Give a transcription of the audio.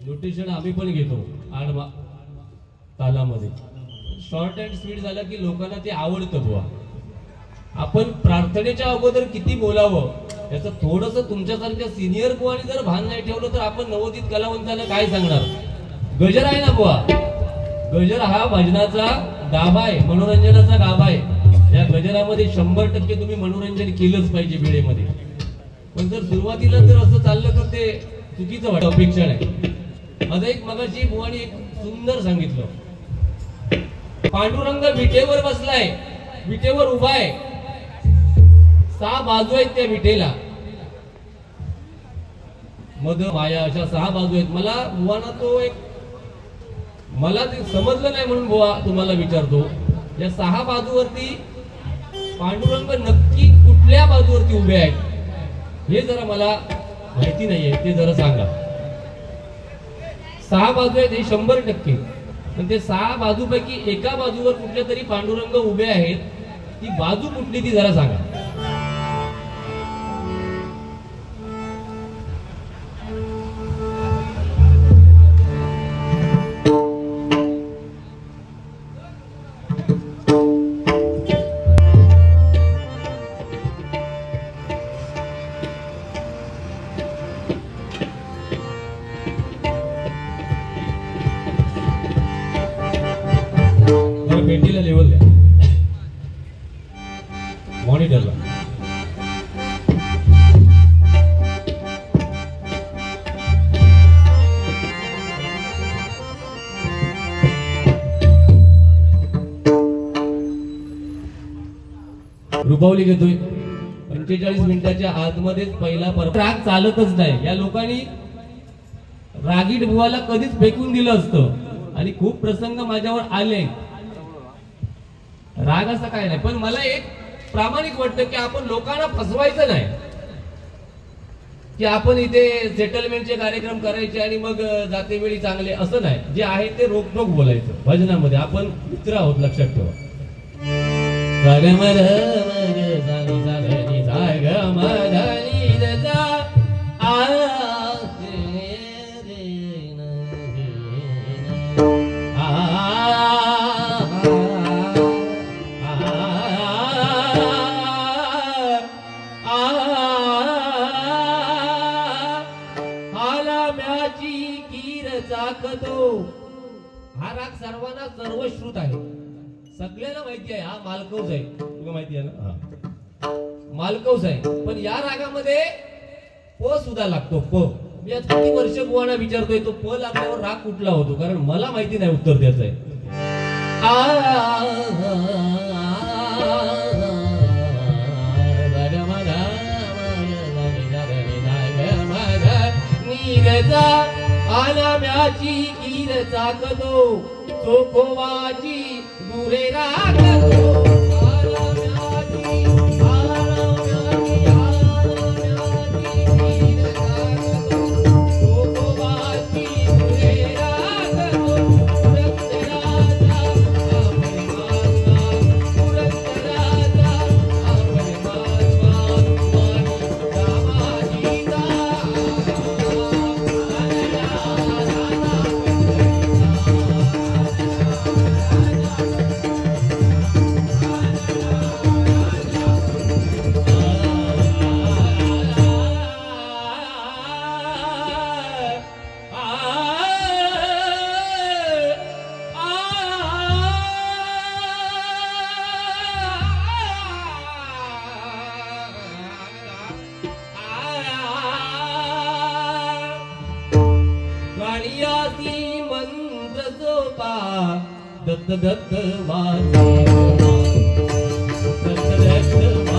Notation आम्ही पण घेतो आडमा तालामध्ये. शॉर्ट अँड स्वीट झालं की लोकांना ते आवडतं बुवा. आपण प्रार्थनेच्या अगोदर किती बोलावं याचं थोडंसं तुमच्यासारख्या सिनियर बुवानी जर भान नाही ठेवलं तर आपण नवोदित कलावंतांना काय सांगणार. गजर आहे ना बुवा, गजर हा भजनाचा गाभा आहे, मनोरंजनाचा गाभा आहे. या गजरामध्ये 100% तुम्ही मनोरंजन केलंच पाहिजे वेळेमध्ये. पण जर सुरुवातीला जर असं चाललं तर ते चुकीचं वाटतं, अपेक्षा नाही. माझं एक मगाशी बुवानी एक सुंदर सांगितलं, पांडुरंग विटेवर बसलाय, विटेवर उभा आहे, 6 बाजू आहेत त्या विटेला, मध माया अशा 6 बाजू आहेत. मला बुवाना तो एक मला ते समजलं नाही म्हणून बुवा तुम्हाला विचारतो, या 6 बाजूवरती पांडुरंग नक्की कुठल्या बाजूवरती उभे आहेत हे जरा मला माहिती नाहीये, ते जरा सांगा. 6 बाजू आहेत हे 100%, पण ते 6 बाजूपैकी एका बाजूवर कुठल्या तरी पांडुरंग उभे आहेत, ती बाजू कुठली ती जरा सांगा. पेंडीला लेवल द्या मॉनिटरला. रुबावली घेतोय 45 मिनिटाच्या आतमध्येच पहिला राग चालतच नाही. या लोकांनी रागीट बुवाला कधीच फेकून दिलं असतं आणि खूप प्रसंग माझ्यावर आले. राग असं काय नाही, पण मला एक प्रामाणिक वाटतं की आपण लोकांना फसवायचं नाही, की आपण इथे सेटलमेंटचे कार्यक्रम करायचे आणि मग जाते वेळी चांगले असं नाही. जे आहे ते रोखोक बोलायचं. भजनामध्ये आपण मित्र आहोत, लक्षात ठेवा. हा राग सर्वांना सर्वश्रुत आहे, सगळ्यांना माहिती आहे. हा मालकौस आहे, तुला माहिती आहे ना, मालकौस आहे. पण या रागामध्ये प सुद्धा लागतो. प मी आज किती वर्ष बुवाना विचारतोय, तो प लागल्यावर राग कुठला होतो, कारण मला माहिती नाही उत्तर द्यायचं आहे. आलाम्याची कीर चाकतो चोखोवाची दुरे राखतो. दत्त दत्त वाजे दत्त दत्त